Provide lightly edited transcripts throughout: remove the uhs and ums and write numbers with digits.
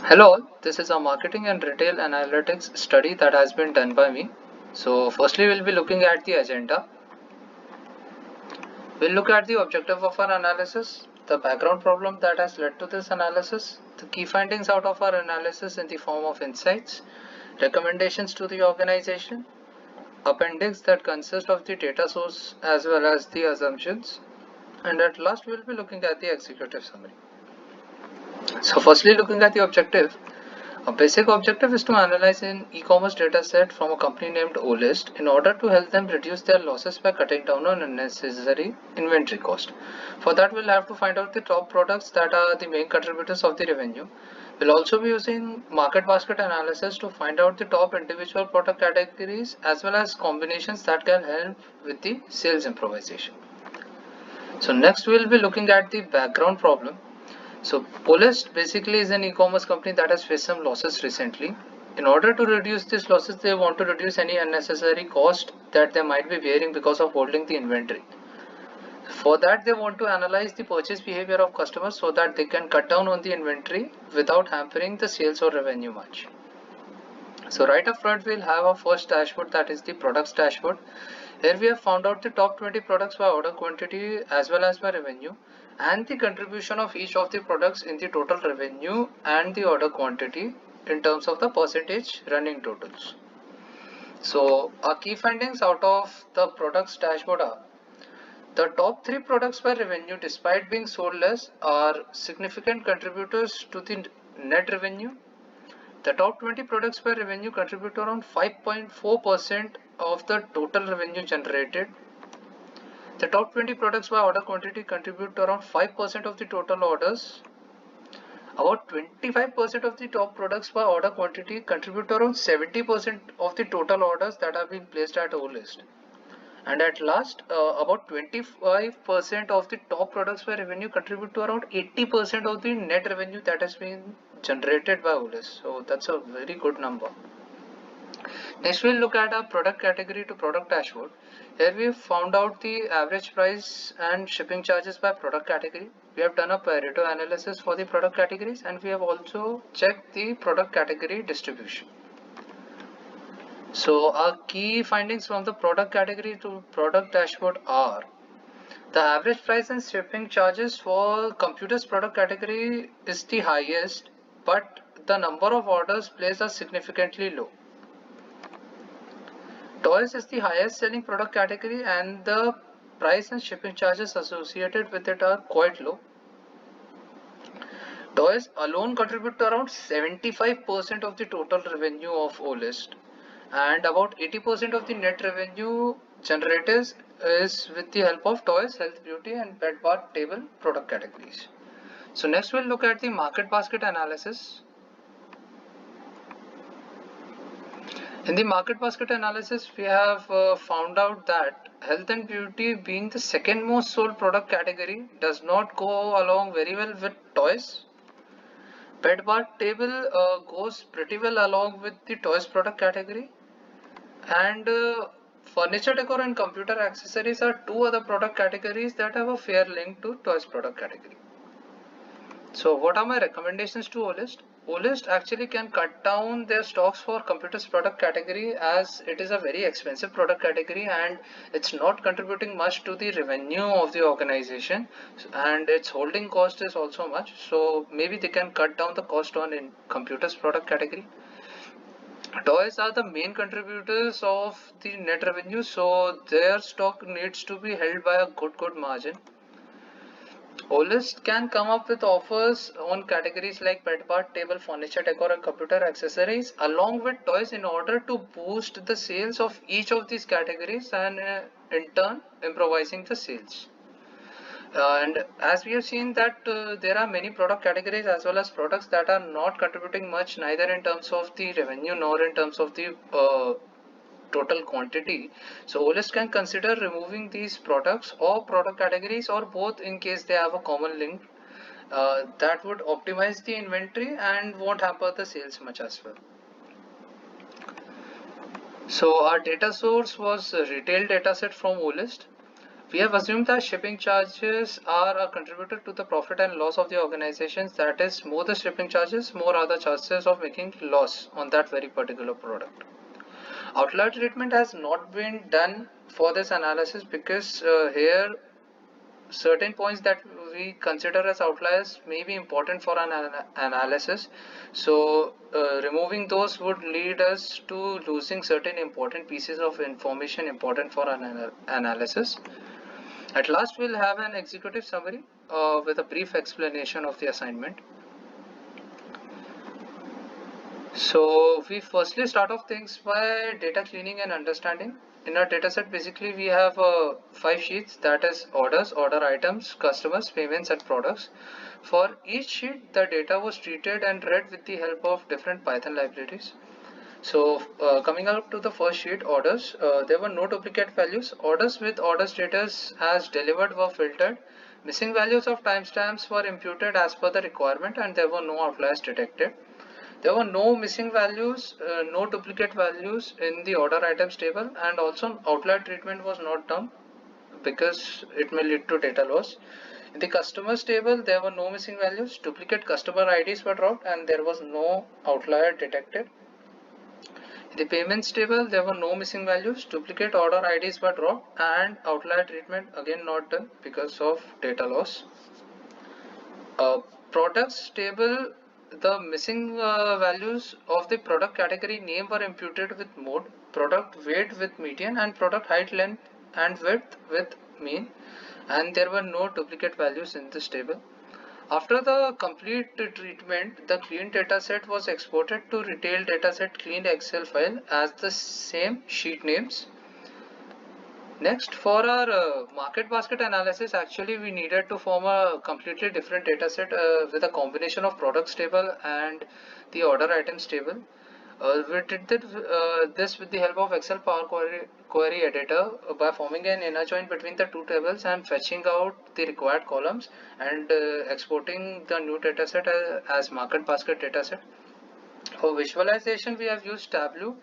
Hello, this is a marketing and retail analytics study that has been done by me. So, firstly, we'll be looking at the agenda. We'll look at the objective of our analysis, the background problem that has led to this analysis, the key findings out of our analysis in the form of insights, recommendations to the organization, appendix that consist of the data source as well as the assumptions, and at last, we'll be looking at the executive summary. So, firstly, looking at the objective. A basic objective is to analyze an e-commerce data set from a company named OList in order to help them reduce their losses by cutting down on unnecessary inventory cost. For that, we'll have to find out the top products that are the main contributors of the revenue. We'll also be using market basket analysis to find out the top individual product categories as well as combinations that can help with the sales improvisation. So next we'll be looking at the background problem. So OList basically is an e-commerce company that has faced some losses recently. In order to reduce these losses, they want to reduce any unnecessary cost that they might be bearing because of holding the inventory. For that, they want to analyze the purchase behavior of customers so that they can cut down on the inventory without hampering the sales or revenue much. So right up front, we'll have our first dashboard, that is the products dashboard. Here we have found out the top 20 products by order quantity as well as by revenue and the contribution of each of the products in the total revenue and the order quantity in terms of the percentage running totals. So our key findings out of the products dashboard are the top 3 products by revenue, despite being sold less, are significant contributors to the net revenue. The top 20 products by revenue contribute around 5.4% of the total revenue generated. The top 20 products by order quantity contribute to around 5% of the total orders. About 25% of the top products by order quantity contribute to around 70% of the total orders that have been placed at OList. And at last, about 25% of the top products by revenue contribute to around 80% of the net revenue that has been generated by OList. So that's a very good number. Next, we'll look at our product category to product dashboard. Here we have found out the average price and shipping charges by product category. We have done a Pareto analysis for the product categories and we have also checked the product category distribution. So our key findings from the product category to product dashboard are the average price and shipping charges for computers product category is the highest, but the number of orders placed are significantly low. Toys is the highest selling product category and the price and shipping charges associated with it are quite low. Toys alone contribute to around 75% of the total revenue of OList and about 80% of the net revenue generated is with the help of toys, health, beauty and bed bath table product categories. So next we'll look at the market basket analysis. In the market basket analysis, we have found out that health and beauty being the second most sold product category does not go along very well with toys. Bed bath table goes pretty well along with the toys product category. And furniture decor and computer accessories are two other product categories that have a fair link to toys product category. So what are my recommendations to OList? OList actually can cut down their stocks for computers product category as it is a very expensive product category and it's not contributing much to the revenue of the organization and its holding cost is also much. So maybe they can cut down the cost on in computers product category. Toys are the main contributors of the net revenue, so their stock needs to be held by a good margin. OList can come up with offers on categories like bed bath, table, furniture, decor and computer accessories along with toys in order to boost the sales of each of these categories and in turn improvising the sales. And as we have seen that there are many product categories as well as products that are not contributing much neither in terms of the revenue nor in terms of the total quantity. So OList can consider removing these products or product categories or both in case they have a common link. That would optimize the inventory and won't hamper the sales much as well. So our data source was a retail dataset from OList. We have assumed that shipping charges are a contributor to the profit and loss of the organizations. That is, more the shipping charges, more are the chances of making loss on that very particular product. Outlier treatment has not been done for this analysis because here certain points that we consider as outliers may be important for an analysis. So removing those would lead us to losing certain important pieces of information important for an analysis. At last, we'll have an executive summary with a brief explanation of the assignment. So we firstly start off things by data cleaning and understanding. In our dataset, basically we have 5 sheets, that is orders, order items, customers, payments and products. For each sheet, the data was treated and read with the help of different Python libraries. So coming up to the first sheet, orders, there were no duplicate values. Orders with order status as delivered were filtered. Missing values of timestamps were imputed as per the requirement and there were no outliers detected. There were no missing values, no duplicate values in the order items table, and also outlier treatment was not done because it may lead to data loss. In the customers table, there were no missing values, duplicate customer IDs were dropped, and there was no outlier detected. In the payments table, there were no missing values, duplicate order IDs were dropped, and outlier treatment again not done because of data loss. Products table, the missing values of the product category name were imputed with mode, product weight with median, and product height, length and width with mean, and there were no duplicate values in this table. After the complete treatment, the clean dataset was exported to retail dataset cleaned Excel file as the same sheet names. Next, for our market basket analysis, actually we needed to form a completely different dataset with a combination of products table and the order items table. We did this with the help of Excel Power Query Editor by forming an inner join between the two tables and fetching out the required columns and exporting the new dataset as market basket dataset. For visualization, we have used Tableau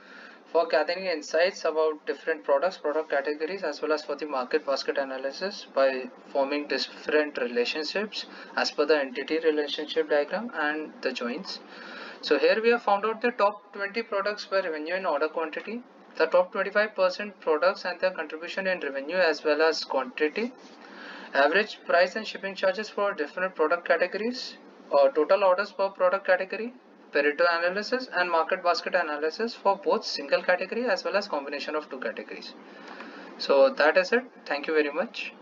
for gathering insights about different products, product categories, as well as for the market basket analysis by forming different relationships as per the entity relationship diagram and the joins. So here we have found out the top 20 products by revenue and order quantity, the top 25% products and their contribution in revenue as well as quantity, average price and shipping charges for different product categories, total orders per product category, Pareto analysis and market basket analysis for both single category as well as combination of two categories. So that is it. Thank you very much.